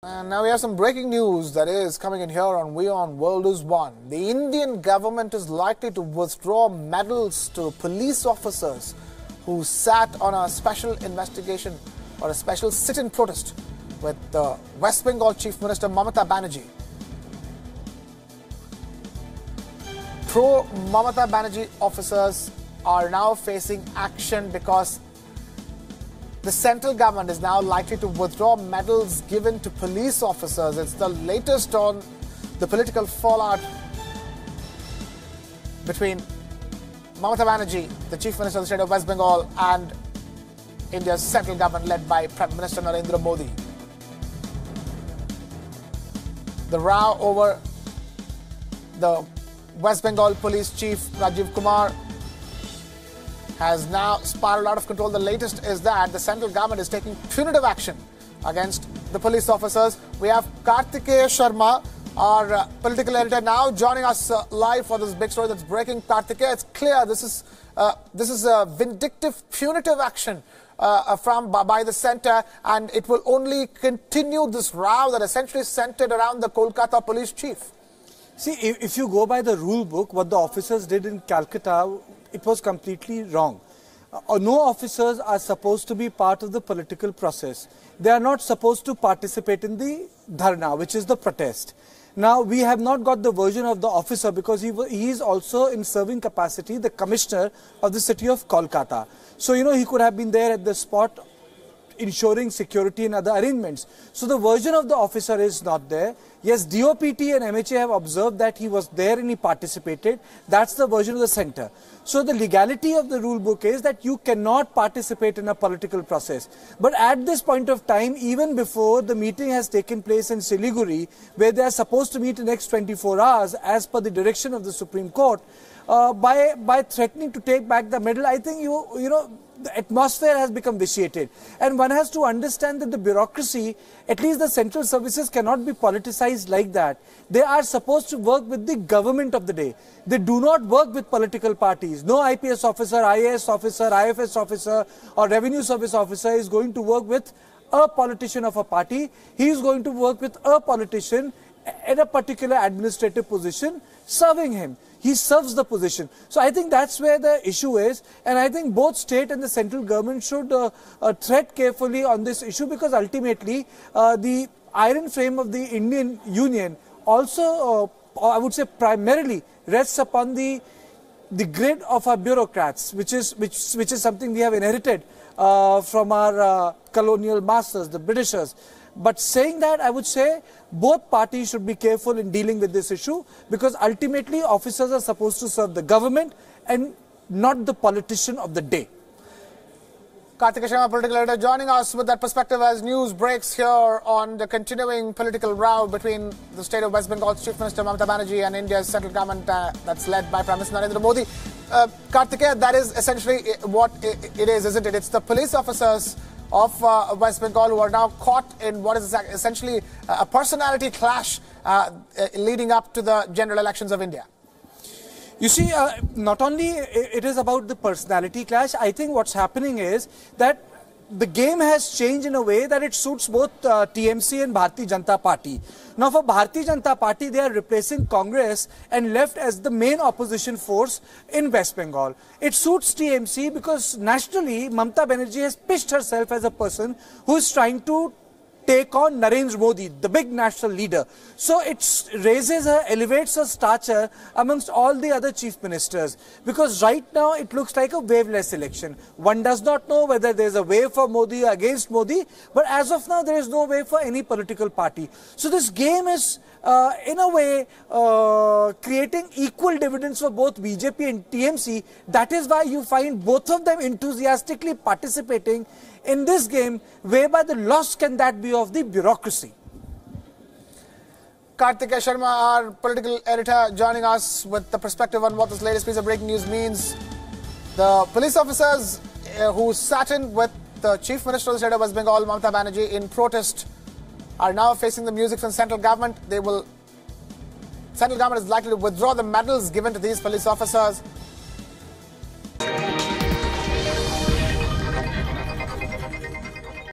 And now we have some breaking news that is coming in here on Wion World is One. The Indian government is likely to withdraw medals to police officers who sat on a special investigation or a special sit-in protest with the West Bengal Chief Minister Mamata Banerjee. Pro-Mamata Banerjee officers are now facing action because the central government is now likely to withdraw medals given to police officers. It's the latest on the political fallout between Mamata Banerjee, the Chief Minister of the state of West Bengal, and India's central government led by Prime Minister Narendra Modi. The row over the West Bengal Police Chief Rajiv Kumar has now spiraled out of control. The latest is that the central government is taking punitive action against the police officers. We have Kartikeya Sharma, our political editor, now joining us live for this big story that's breaking. Kartikeya, it's clear this is a vindictive, punitive action by the centre, and it will only continue this row that essentially centred around the Kolkata police chief. See, if you go by the rule book, what the officers did in Calcutta, it was completely wrong. No officers are supposed to be part of the political process. They are not supposed to participate in the dharna, which is the protest. Now, we have not got the version of the officer because he is also in serving capacity the commissioner of the city of Kolkata. So, he could have been there at the spot ensuring security and other arrangements. So the version of the officer is not there. Yes, DOPT and MHA have observed that he was there and he participated. That's the version of the centre. So the legality of the rule book is that you cannot participate in a political process. But at this point of time, even before the meeting has taken place in Siliguri, where they are supposed to meet in the next 24 hours as per the direction of the Supreme Court, by threatening to take back the medal, I think the atmosphere has become vitiated. And one has to understand that the bureaucracy, at least the central services, cannot be politicized like that. They are supposed to work with the government of the day. They do not work with political parties. No IPS officer, IAS officer, IFS officer or revenue service officer is going to work with a politician of a party. He is going to work with a politician at a particular administrative position serving him. He serves the position. So I think that's where the issue is, and I think both state and the central government should tread carefully on this issue, because ultimately the iron frame of the Indian Union also, I would say primarily, rests upon the grid of our bureaucrats, which is something we have inherited from our colonial masters, the Britishers. But saying that, I would say both parties should be careful in dealing with this issue, because ultimately officers are supposed to serve the government and not the politician of the day. Kartikeya Sharma, political editor, joining us with that perspective as news breaks here on the continuing political row between the state of West Bengal's Chief Minister Mamata Banerjee and India's central government that's led by Prime Minister Narendra Modi. Kartikeya, that is essentially what it is, isn't it? It's the police officers of West Bengal who are now caught in what is essentially a personality clash leading up to the general elections of India. You see, not only it is about the personality clash, I think what's happening is that the game has changed in a way that it suits both TMC and Bharatiya Janata Party. Now for Bharatiya Janata Party, they are replacing Congress and left as the main opposition force in West Bengal. It suits TMC because nationally, Mamata Banerjee has pitched herself as a person who is trying to take on Narendra Modi, the big national leader. So it raises her, elevates her stature amongst all the other chief ministers, because right now it looks like a waveless election. One does not know whether there is a wave for Modi or against Modi, but as of now there is no wave for any political party. So this game is in a way creating equal dividends for both BJP and TMC. That is why you find both of them enthusiastically participating in this game, whereby the loss can that be of the bureaucracy. Kartikeya Sharma, our political editor, joining us with the perspective on what this latest piece of breaking news means. The police officers who sat in with the Chief Minister of the state of West Bengal, Mamata Banerjee, in protest are now facing the music from central government. Central government is likely to withdraw the medals given to these police officers.